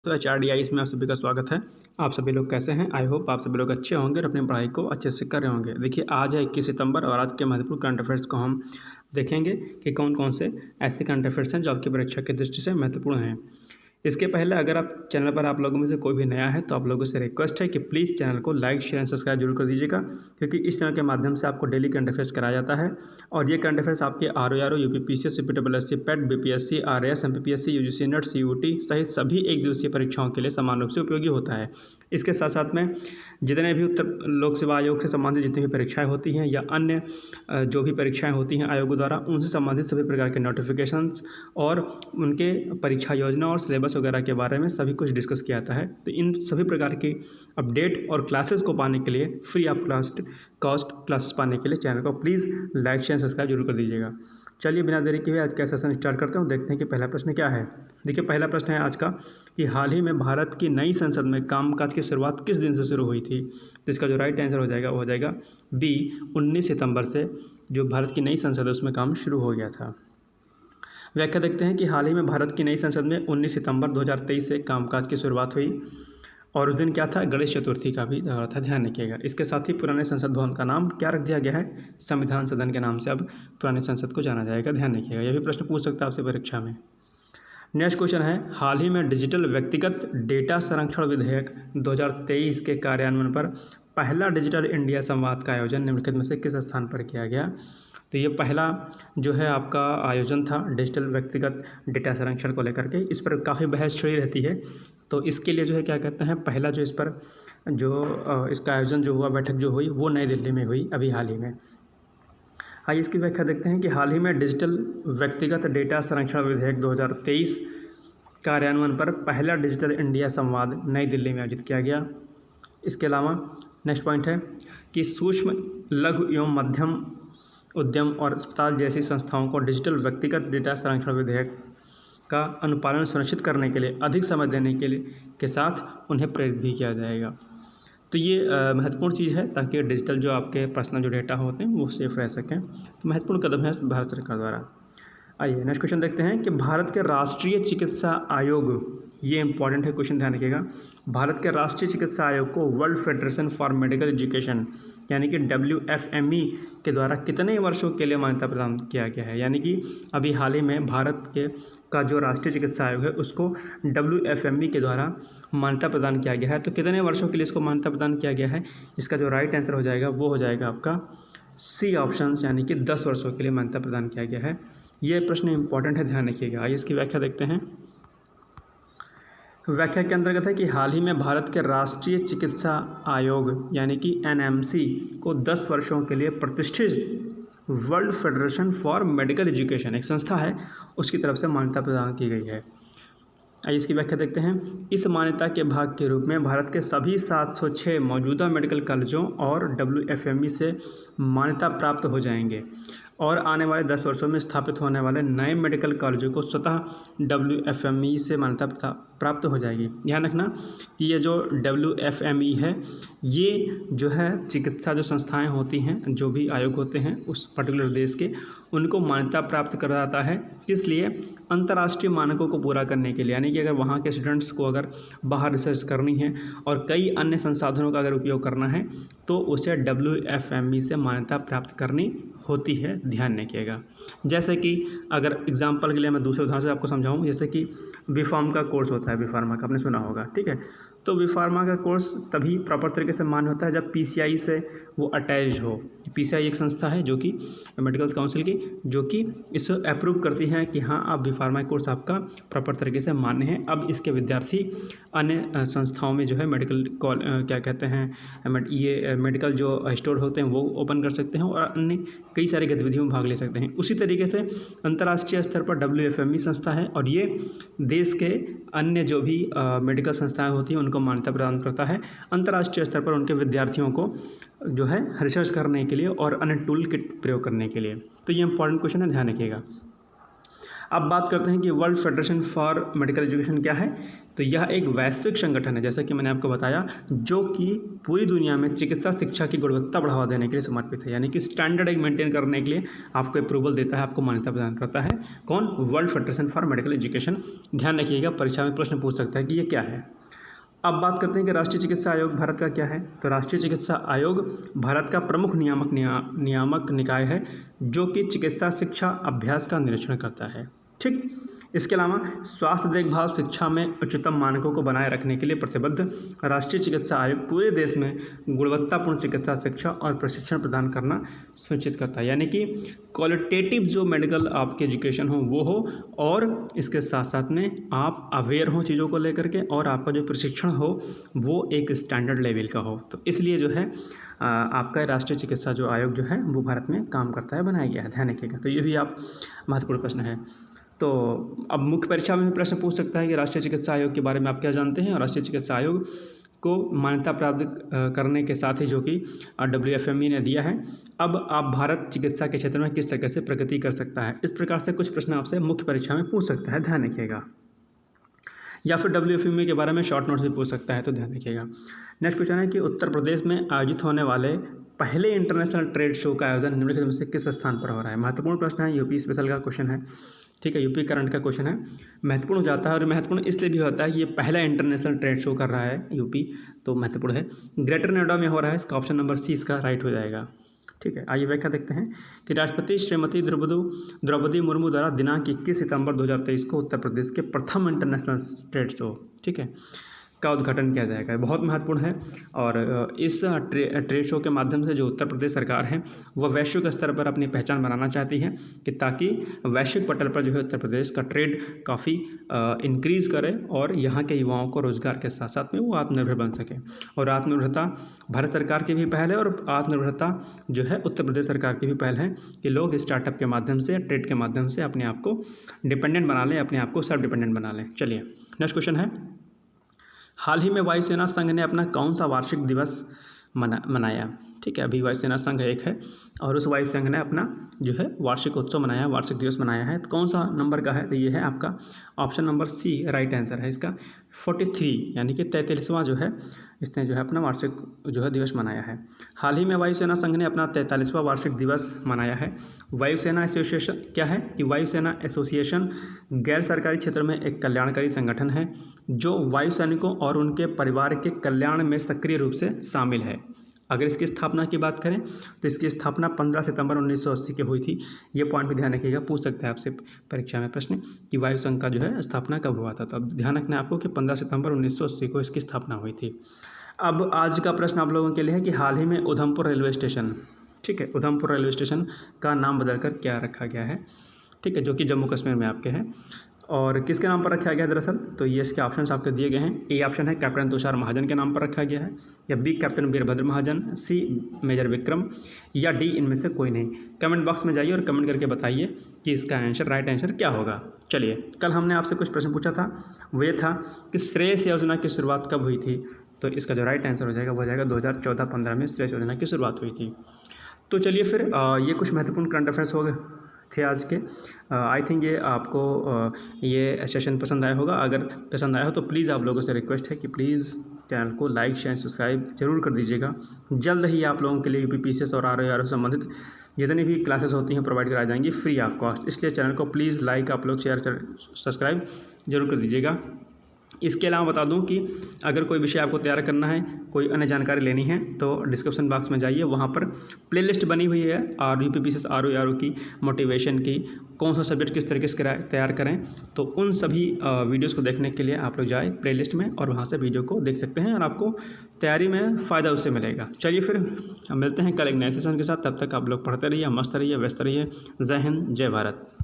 तो HRDI इसमें आप सभी का स्वागत है। आप सभी लोग कैसे हैं? आई होप आप सभी लोग अच्छे होंगे और अपनी पढ़ाई को अच्छे से कर रहे होंगे। देखिए, आज है 21 सितंबर और आज के महत्वपूर्ण करंट अफेयर्स को हम देखेंगे कि कौन कौन से ऐसे करंट अफेयर्स हैं जो आपकी परीक्षा की दृष्टि से महत्वपूर्ण हैं। इसके पहले अगर आप चैनल पर आप लोगों में से कोई भी नया है तो आप लोगों से रिक्वेस्ट है कि प्लीज़ चैनल को लाइक शेयर एंड सब्सक्राइब जरूर कर दीजिएगा, क्योंकि इस चैनल के माध्यम से आपको डेली करंट अफेयर्स कराया जाता है और ये करंट अफेयर्स आपके RO, UPPC, CPSSC, PET, BPSC, RAS, MPPSC, UGC net, CUT सहित सभी एक दिवसीय परीक्षाओं के लिए समान रूप से उपयोगी होता है। इसके साथ साथ में जितने भी उत्तर लोक सेवा आयोग से संबंधित जितनी भी परीक्षाएं होती हैं या अन्य जो भी परीक्षाएं होती हैं आयोग द्वारा, उनसे संबंधित सभी प्रकार के नोटिफिकेशंस और उनके परीक्षा योजना और सिलेबस वगैरह के बारे में सभी कुछ डिस्कस किया जाता है। तो इन सभी प्रकार की अपडेट और क्लासेस को पाने के लिए फ्री ऑफ कॉस्ट क्लासेस पाने के लिए चैनल को प्लीज़ लाइक शेयर सब्सक्राइब जरूर कर दीजिएगा। चलिए बिना देरी के हुए आज का सेशन स्टार्ट करते हैं। देखते हैं कि पहला प्रश्न क्या है। देखिए, पहला प्रश्न है आज का कि हाल ही में भारत की नई संसद में कामकाज की शुरुआत किस दिन से शुरू हुई थी। तो इसका जो राइट आंसर हो जाएगा वो हो जाएगा बी, 19 सितंबर से जो भारत की नई संसद है उसमें काम शुरू हो गया था। व्याख्या देखते हैं कि हाल ही में भारत की नई संसद में 19 सितंबर 2023 से कामकाज की शुरुआत हुई और उस दिन क्या था, गणेश चतुर्थी का भी त्योहार था, ध्यान रखिएगा। इसके साथ ही पुराने संसद भवन का नाम क्या रख दिया गया है, संविधान सदन के नाम से अब पुराने संसद को जाना जाएगा, ध्यान रखिएगा। यह भी प्रश्न पूछ सकता है आपसे परीक्षा में। नेक्स्ट क्वेश्चन है, हाल ही में डिजिटल व्यक्तिगत डेटा संरक्षण विधेयक 2023 के कार्यान्वयन पर पहला डिजिटल इंडिया संवाद का आयोजन निम्नलिखित में से किस स्थान पर किया गया। तो ये पहला जो है आपका आयोजन था डिजिटल व्यक्तिगत डेटा संरक्षण को लेकर के। इस पर काफ़ी बहस छिड़ी रहती है, तो इसके लिए जो है क्या कहते हैं, पहला जो इस पर जो इसका आयोजन जो हुआ, बैठक जो हुई वो नई दिल्ली में हुई अभी हाल ही में। आइए इसकी व्याख्या देखते हैं कि हाल ही में डिजिटल व्यक्तिगत डेटा संरक्षण विधेयक 2023 कार्यान्वयन पर पहला डिजिटल इंडिया संवाद नई दिल्ली में आयोजित किया गया। इसके अलावा नेक्स्ट पॉइंट है कि सूक्ष्म लघु एवं मध्यम उद्यम और अस्पताल जैसी संस्थाओं को डिजिटल व्यक्तिगत डेटा संरक्षण विधेयक का अनुपालन सुनिश्चित करने के लिए अधिक समय देने के साथ उन्हें प्रेरित भी किया जाएगा। तो ये महत्वपूर्ण चीज़ है ताकि डिजिटल जो आपके पर्सनल जो डेटा होते हैं वो सेफ रह सकें। तो महत्वपूर्ण कदम है भारत सरकार द्वारा। आइए नेक्स्ट क्वेश्चन देखते हैं कि भारत के राष्ट्रीय चिकित्सा आयोग, ये इंपॉर्टेंट है क्वेश्चन, ध्यान रखिएगा। भारत के राष्ट्रीय चिकित्सा आयोग को world federation for medical education यानी कि WFME के द्वारा कितने वर्षों के लिए मान्यता प्रदान किया गया है। यानी कि अभी हाल ही में भारत का जो राष्ट्रीय चिकित्सा आयोग है उसको WFME के द्वारा मान्यता प्रदान किया गया है। तो कितने वर्षों के लिए इसको मान्यता प्रदान किया गया है, इसका जो राइट आंसर हो जाएगा वो हो जाएगा आपका C ऑप्शन, यानी कि 10 वर्षों के लिए मान्यता प्रदान किया गया है। ये प्रश्न इंपॉर्टेंट है, ध्यान रखिएगा। आइए इसकी व्याख्या देखते हैं। व्याख्या के अंतर्गत है कि हाल ही में भारत के राष्ट्रीय चिकित्सा आयोग यानी कि NMC को 10 वर्षों के लिए प्रतिष्ठित world federation for medical education, एक संस्था है, उसकी तरफ से मान्यता प्रदान की गई है। आइए इसकी व्याख्या देखते हैं। इस मान्यता के भाग के रूप में भारत के सभी 706 मौजूदा मेडिकल कॉलेजों और WFME से मान्यता प्राप्त हो जाएंगे और आने वाले 10 वर्षों में स्थापित होने वाले नए मेडिकल कॉलेजों को स्वतः WFME से मान्यता प्राप्त हो जाएगी। ध्यान रखना कि ये जो WFME है ये जो है चिकित्सा जो संस्थाएं होती हैं, जो भी आयोग होते हैं उस पर्टिकुलर देश के, उनको मान्यता प्राप्त कराता है। इसलिए अंतर्राष्ट्रीय मानकों को पूरा करने के लिए, यानी कि अगर वहाँ के स्टूडेंट्स को अगर बाहर रिसर्च करनी है और कई अन्य संसाधनों का अगर उपयोग करना है तो उसे WFME से मान्यता प्राप्त करनी होती है, ध्यान रखिएगा। जैसे कि अगर एग्जांपल के लिए मैं दूसरे उदाहरण से आपको समझाऊं, जैसे कि B.Pharm का कोर्स होता है, B.Pharma का आपने सुना होगा, ठीक है। तो B.Pharma का कोर्स तभी प्रॉपर तरीके से मान्य होता है जब PCI से वो अटैच हो। PCI एक संस्था है जो कि मेडिकल काउंसिल की, जो कि इसे अप्रूव करती है कि हाँ अब B.Pharma कोर्स आपका प्रॉपर तरीके से मान्य है। अब इसके विद्यार्थी अन्य संस्थाओं में जो है मेडिकल क्या कहते हैं ये मेडिकल जो स्टोर होते हैं वो ओपन कर सकते हैं और अन्य कई सारी गतिविधियों में भाग ले सकते हैं। उसी तरीके से अंतर्राष्ट्रीय स्तर पर WFME संस्था है और ये देश के अन्य जो भी मेडिकल संस्थाएं होती हैं उनको मान्यता प्रदान करता है अंतर्राष्ट्रीय स्तर पर उनके विद्यार्थियों को जो है रिसर्च करने के लिए और अन्य टूल किट प्रयोग करने के लिए। तो ये इंपॉर्टेंट क्वेश्चन है, ध्यान रखिएगा। अब बात करते हैं कि world federation for medical education क्या है। तो यह एक वैश्विक संगठन है, जैसा कि मैंने आपको बताया, जो कि पूरी दुनिया में चिकित्सा शिक्षा की गुणवत्ता बढ़ावा देने के लिए समर्पित है, यानी कि स्टैंडर्ड एक मेंटेन करने के लिए आपको अप्रूवल देता है, आपको मान्यता प्रदान करता है। कौन? World federation for medical education. ध्यान रखिएगा, परीक्षा में प्रश्न पूछ सकता है कि ये क्या है। अब बात करते हैं कि राष्ट्रीय चिकित्सा आयोग भारत का क्या है। तो राष्ट्रीय चिकित्सा आयोग भारत का प्रमुख नियामक निकाय है, जो कि चिकित्सा शिक्षा अभ्यास का निरीक्षण करता है। ठीक, इसके अलावा स्वास्थ्य देखभाल शिक्षा में उच्चतम मानकों को बनाए रखने के लिए प्रतिबद्ध राष्ट्रीय चिकित्सा आयोग पूरे देश में गुणवत्तापूर्ण चिकित्सा शिक्षा और प्रशिक्षण प्रदान करना सुनिश्चित करता है, यानी कि क्वालिटेटिव जो मेडिकल आपकी एजुकेशन हो वो हो, और इसके साथ साथ में आप अवेयर हो चीज़ों को लेकर के, और आपका जो प्रशिक्षण हो वो एक स्टैंडर्ड लेवल का हो। तो इसलिए जो है आपका राष्ट्रीय चिकित्सा जो आयोग जो है वो भारत में काम करता है, बनाया गया है। ध्यान रखिएगा, तो ये भी आप महत्वपूर्ण प्रश्न है। तो अब मुख्य परीक्षा में भी प्रश्न पूछ सकता है कि राष्ट्रीय चिकित्सा आयोग के बारे में आप क्या जानते हैं। और राष्ट्रीय चिकित्सा आयोग को मान्यता प्राप्त करने के साथ ही जो कि WFME ने दिया है, अब आप भारत चिकित्सा के क्षेत्र में किस तरह से प्रगति कर सकता है, इस प्रकार से कुछ प्रश्न आपसे मुख्य परीक्षा में पूछ सकता है, ध्यान रखिएगा। या फिर WFME के बारे में शॉर्ट नोट्स भी पूछ सकता है, तो ध्यान रखिएगा। नेक्स्ट क्वेश्चन है कि उत्तर प्रदेश में आयोजित होने वाले पहले इंटरनेशनल ट्रेड शो का आयोजन निम्नलिखित में से किस स्थान पर हो रहा है। महत्वपूर्ण प्रश्न है, यूपी स्पेशल का क्वेश्चन है। ठीक है, यूपी करंट का क्वेश्चन है, महत्वपूर्ण हो जाता है। और महत्वपूर्ण इसलिए भी होता है कि ये पहला इंटरनेशनल ट्रेड शो कर रहा है यूपी, तो महत्वपूर्ण है। ग्रेटर नोएडा में हो रहा है, इसका ऑप्शन नंबर सी इसका राइट हो जाएगा। ठीक है, आइए व्याख्या देखते हैं कि राष्ट्रपति श्रीमती द्रौपदी मुर्मू द्वारा दिनांक 21 सितंबर 2023 को उत्तर प्रदेश के प्रथम इंटरनेशनल ट्रेड शो, ठीक है, का उद्घाटन किया जाएगा। बहुत महत्वपूर्ण है। और इस ट्रेड शो के माध्यम से जो उत्तर प्रदेश सरकार है वह वैश्विक स्तर पर अपनी पहचान बनाना चाहती है, कि ताकि वैश्विक पटल पर जो है उत्तर प्रदेश का ट्रेड काफ़ी इंक्रीज़ करे, और यहाँ के युवाओं को रोज़गार के साथ साथ में वो आत्मनिर्भर बन सके। और आत्मनिर्भरता भारत सरकार की भी पहल है, और आत्मनिर्भरता जो है उत्तर प्रदेश सरकार की भी पहल है, कि लोग स्टार्टअप के माध्यम से, ट्रेड के माध्यम से अपने आप को डिपेंडेंट बना लें, अपने आप को सेल्फ डिपेंडेंट बना लें। चलिए नेक्स्ट क्वेश्चन है, हाल ही में वायुसेना संघ ने अपना कौन सा वार्षिक दिवस मनाया। ठीक है, अभी वायुसेना संघ एक है, और उस वायु संघ ने अपना जो है वार्षिक उत्सव मनाया, वार्षिक दिवस मनाया है। तो कौन सा नंबर का है, तो ये है आपका option number C right answer है इसका, 43, यानी कि 43वां जो है इसने जो है अपना वार्षिक जो है दिवस मनाया है। हाल ही में वायुसेना संघ ने अपना 43वां वार्षिक दिवस मनाया है। वायुसेना एसोसिएशन क्या है, कि वायुसेना एसोसिएशन गैर सरकारी क्षेत्र में एक कल्याणकारी संगठन है, जो वायु सैनिकों और उनके परिवार के कल्याण में सक्रिय रूप से शामिल है। अगर इसकी स्थापना की बात करें तो इसकी स्थापना 15 सितंबर 1980 की हुई थी। ये पॉइंट भी ध्यान रखिएगा, पूछ सकता है आपसे परीक्षा में प्रश्न कि वायु संघ का जो है स्थापना कब हुआ था। तो अब ध्यान रखना है आपको कि 15 सितंबर 1980 को इसकी स्थापना हुई थी। अब आज का प्रश्न आप लोगों के लिए है कि हाल ही में उधमपुर रेलवे स्टेशन, ठीक है, उधमपुर रेलवे स्टेशन का नाम बदलकर क्या रखा गया है। ठीक है, जो कि जम्मू कश्मीर में आपके हैं, और किसके नाम पर रखा गया है दरअसल, तो ये इसके ऑप्शंस आपके दिए गए हैं। ए ऑप्शन है कैप्टन तुषार महाजन के नाम पर रखा गया है, या बी कैप्टन वीरभद्र महाजन, सी मेजर विक्रम, या डी इनमें से कोई नहीं। कमेंट बॉक्स में जाइए और कमेंट करके बताइए कि इसका आंसर राइट आंसर क्या होगा। चलिए, कल हमने आपसे कुछ प्रश्न पूछा था, वो ये था कि श्रेयस योजना की शुरुआत कब हुई थी। तो इसका जो राइट आंसर हो जाएगा वो हो जाएगा 2014-15 में श्रेयस योजना की शुरुआत हुई थी। तो चलिए फिर ये कुछ महत्वपूर्ण करंट अफेयर्स हो गए थे आज के। आई थिंक ये आपको ये सेशन पसंद आया होगा। अगर पसंद आया हो तो प्लीज़ आप लोगों से रिक्वेस्ट है कि प्लीज़ चैनल को लाइक शेयर सब्सक्राइब जरूर कर दीजिएगा। जल्द ही आप लोगों के लिए UPPCS और ROR से संबंधित जितनी भी क्लासेस होती हैं प्रोवाइड कराई जाएंगी फ्री ऑफ कॉस्ट। इसलिए चैनल को प्लीज़ लाइक आप लोग शेयर सब्सक्राइब जरूर कर दीजिएगा। इसके अलावा बता दूं कि अगर कोई विषय आपको तैयार करना है, कोई अन्य जानकारी लेनी है, तो डिस्क्रिप्शन बॉक्स में जाइए, वहाँ पर प्लेलिस्ट बनी हुई है और UPPCS ROR की मोटिवेशन की, कौन सा सब्जेक्ट किस तरीके से तैयार करें, तो उन सभी वीडियोस को देखने के लिए आप लोग जाए प्लेलिस्ट में और वहाँ से वीडियो को देख सकते हैं और आपको तैयारी में फ़ायदा उससे मिलेगा। चलिए फिर मिलते हैं कल एक नए सेशन के साथ। तब तक आप लोग पढ़ते रहिए, मस्त रहिए, व्यस्त रहिए। जय हिंद, जय भारत।